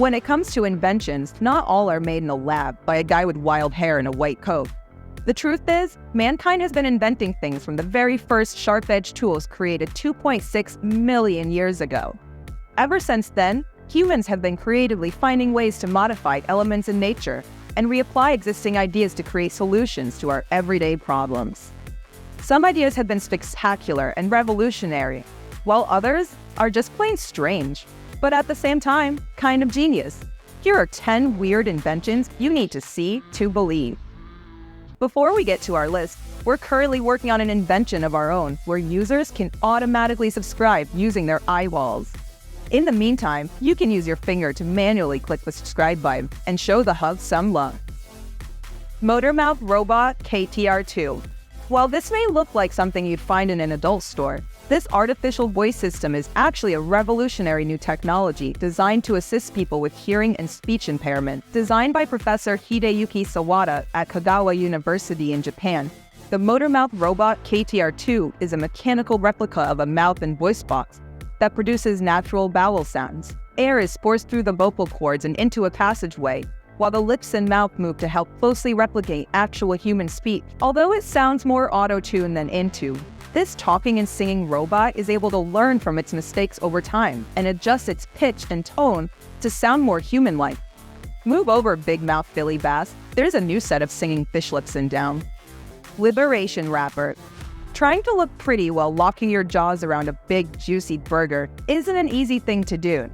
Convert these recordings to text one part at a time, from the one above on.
When it comes to inventions, not all are made in a lab by a guy with wild hair and a white coat. The truth is, mankind has been inventing things from the very first sharp-edged tools created 2.6 million years ago. Ever since then, humans have been creatively finding ways to modify elements in nature and reapply existing ideas to create solutions to our everyday problems. Some ideas have been spectacular and revolutionary, while others are just plain strange, but at the same time, kind of genius. Here are 10 weird inventions you need to see to believe. Before we get to our list, we're currently working on an invention of our own where users can automatically subscribe using their eyeballs. In the meantime, you can use your finger to manually click the subscribe button and show the hub some love. Motor Mouth Robot KTR2. While this may look like something you'd find in an adult store, this artificial voice system is actually a revolutionary new technology designed to assist people with hearing and speech impairment. Designed by Professor Hideyuki Sawada at Kagawa University in Japan, the Motor Mouth Robot KTR2 is a mechanical replica of a mouth and voice box that produces natural vowel sounds. Air is forced through the vocal cords and into a passageway, while the lips and mouth move to help closely replicate actual human speech. Although it sounds more auto-tuned than in-tune, this talking and singing robot is able to learn from its mistakes over time and adjust its pitch and tone to sound more human-like. Move over, big mouth Billy Bass. There's a new set of singing fish lips and down. Liberation Wrapper. Trying to look pretty while locking your jaws around a big, juicy burger isn't an easy thing to do.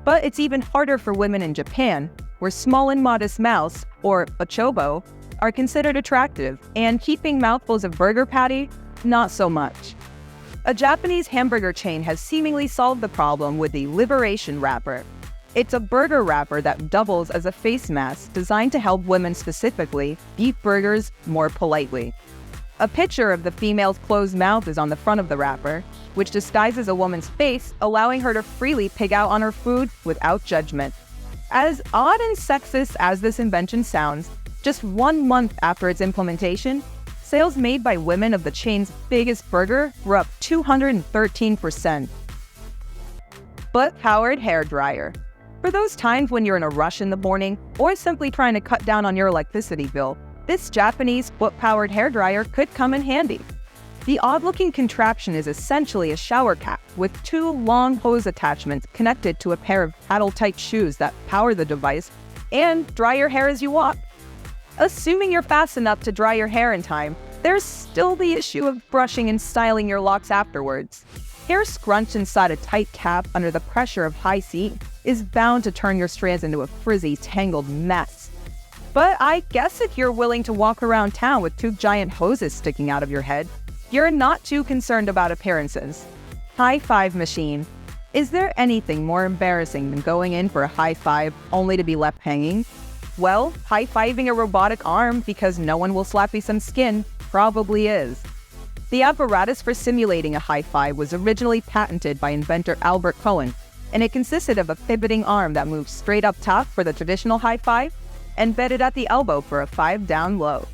But it's even harder for women in Japan, where small and modest mouths, or ochobo, are considered attractive, and keeping mouthfuls of burger patty, not so much. A Japanese hamburger chain has seemingly solved the problem with the Liberation Wrapper. It's a burger wrapper that doubles as a face mask designed to help women specifically eat burgers more politely. A picture of the female's closed mouth is on the front of the wrapper, which disguises a woman's face, allowing her to freely pig out on her food without judgment. As odd and sexist as this invention sounds, just 1 month after its implementation, sales made by women of the chain's biggest burger were up 213%. Butt-powered hairdryer. For those times when you're in a rush in the morning or simply trying to cut down on your electricity bill, this Japanese foot-powered hairdryer could come in handy. The odd-looking contraption is essentially a shower cap with 2 long hose attachments connected to a pair of paddle-type shoes that power the device and dry your hair as you walk. Assuming you're fast enough to dry your hair in time, there's still the issue of brushing and styling your locks afterwards. Hair scrunched inside a tight cap under the pressure of high heat is bound to turn your strands into a frizzy, tangled mess. But I guess if you're willing to walk around town with 2 giant hoses sticking out of your head, you're not too concerned about appearances. High five machine. Is there anything more embarrassing than going in for a high five only to be left hanging? Well, high-fiving a robotic arm because no one will slap you some skin probably is. The apparatus for simulating a high five was originally patented by inventor Albert Cohen, and it consisted of a pivoting arm that moves straight up top for the traditional high five and bedded at the elbow for a 5 down low.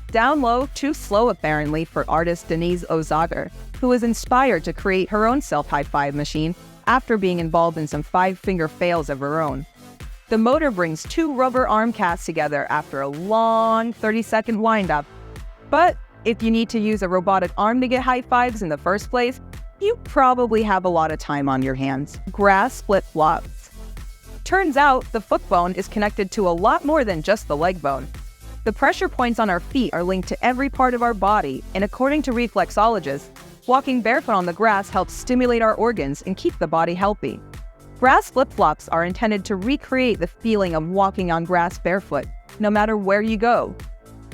Down low, too slow apparently for artist Denise Ozager, who was inspired to create her own self-high five machine after being involved in some 5-finger fails of her own. The motor brings 2 rubber arm casts together after a long 30-second wind-up. But if you need to use a robotic arm to get high fives in the first place, you probably have a lot of time on your hands. Grass flip-flops. Turns out the foot bone is connected to a lot more than just the leg bone. The pressure points on our feet are linked to every part of our body, and according to reflexologists, walking barefoot on the grass helps stimulate our organs and keep the body healthy. Grass flip-flops are intended to recreate the feeling of walking on grass barefoot, no matter where you go.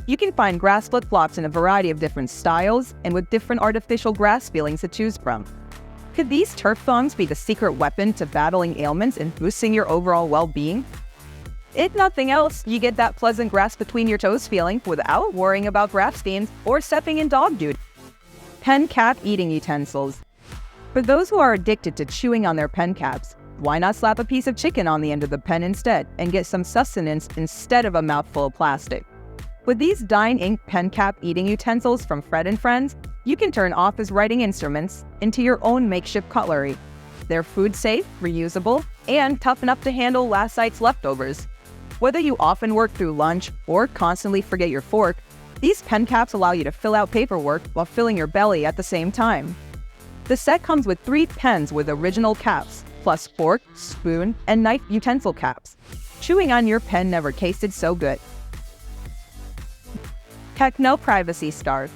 You can find grass flip-flops in a variety of different styles and with different artificial grass feelings to choose from. Could these turf thongs be the secret weapon to battling ailments and boosting your overall well-being? If nothing else, you get that pleasant grass between your toes feeling without worrying about grass stains or stepping in dog duty. Pen cap eating utensils. For those who are addicted to chewing on their pen caps, why not slap a piece of chicken on the end of the pen instead and get some sustenance instead of a mouthful of plastic? With these Dine Ink pen cap eating utensils from Fred & Friends, you can turn office writing instruments into your own makeshift cutlery. They're food safe, reusable, and tough enough to handle last night's leftovers. Whether you often work through lunch or constantly forget your fork, these pen caps allow you to fill out paperwork while filling your belly at the same time. The set comes with 3 pens with original caps, plus fork, spoon, and knife utensil caps. Chewing on your pen never tasted so good. Techno Privacy Star.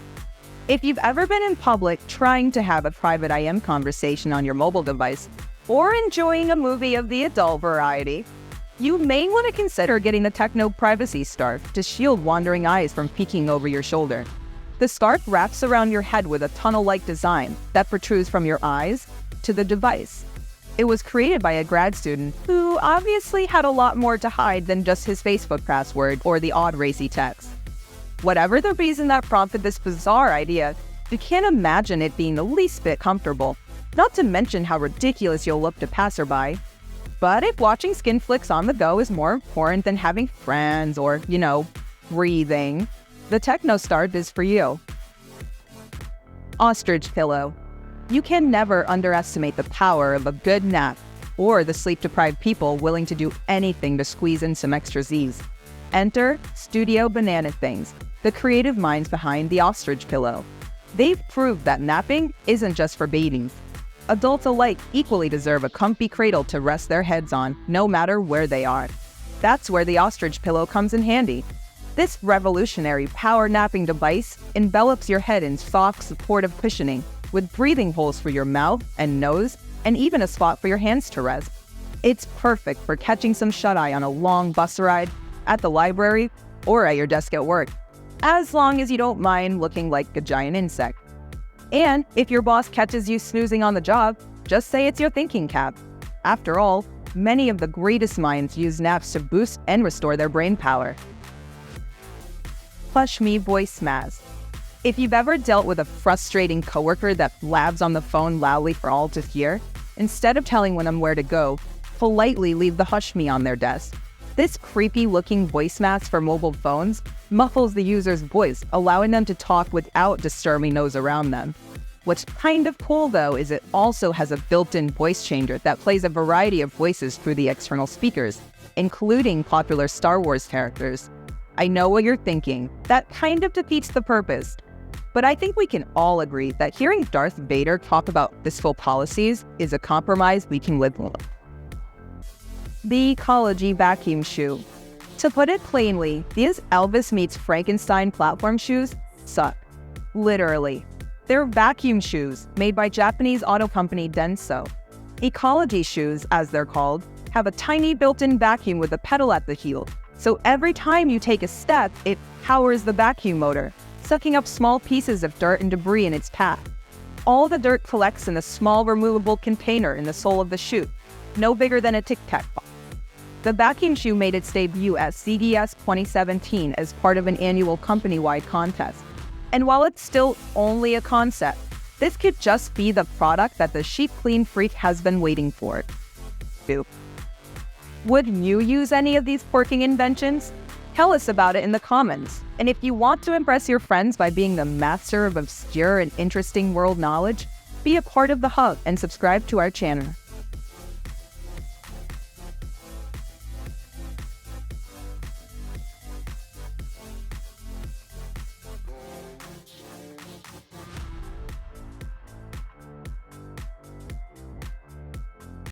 If you've ever been in public trying to have a private IM conversation on your mobile device, or enjoying a movie of the adult variety, you may want to consider getting the Techno Privacy Scarf to shield wandering eyes from peeking over your shoulder. The scarf wraps around your head with a tunnel-like design that protrudes from your eyes to the device. It was created by a grad student who obviously had a lot more to hide than just his Facebook password or the odd racy text. Whatever the reason that prompted this bizarre idea, you can't imagine it being the least bit comfortable, not to mention how ridiculous you'll look to passerby. But if watching skin flicks on the go is more important than having friends or, breathing, the Techno Start is for you. Ostrich Pillow. You can never underestimate the power of a good nap or the sleep-deprived people willing to do anything to squeeze in some extra Z's. Enter Studio Banana Things, the creative minds behind the Ostrich Pillow. They've proved that napping isn't just for babies. Adults alike equally deserve a comfy cradle to rest their heads on, no matter where they are. That's where the Ostrich Pillow comes in handy. This revolutionary power napping device envelops your head in soft, supportive cushioning, with breathing holes for your mouth and nose, and even a spot for your hands to rest. It's perfect for catching some shut-eye on a long bus ride, at the library, or at your desk at work, as long as you don't mind looking like a giant insect. And if your boss catches you snoozing on the job, just say it's your thinking cap. After all, many of the greatest minds use naps to boost and restore their brain power. Plush Me Voice Mask. If you've ever dealt with a frustrating coworker that blabs on the phone loudly for all to hear, instead of telling them where to go, politely leave the hush me on their desk. This creepy-looking voice mask for mobile phones muffles the user's voice, allowing them to talk without disturbing those around them. What's kind of cool, though, is it also has a built-in voice changer that plays a variety of voices through the external speakers, including popular Star Wars characters. I know what you're thinking. That kind of defeats the purpose. But I think we can all agree that hearing Darth Vader talk about fiscal policies is a compromise we can live with. The Ecology Vacuum Shoe. To put it plainly, these Elvis meets Frankenstein platform shoes suck. Literally. They're vacuum shoes made by Japanese auto company Denso. Ecology shoes, as they're called, have a tiny built-in vacuum with a pedal at the heel. So every time you take a step, it powers the vacuum motor, sucking up small pieces of dirt and debris in its path. All the dirt collects in a small removable container in the sole of the shoe, no bigger than a Tic Tac box. The vacuum shoe made its debut at CES 2017 as part of an annual company-wide contest. And while it's still only a concept, this could just be the product that the sheep clean freak has been waiting for. Boop. Would you use any of these quirking inventions? Tell us about it in the comments. And if you want to impress your friends by being the master of obscure and interesting world knowledge, be a part of the Hub and subscribe to our channel.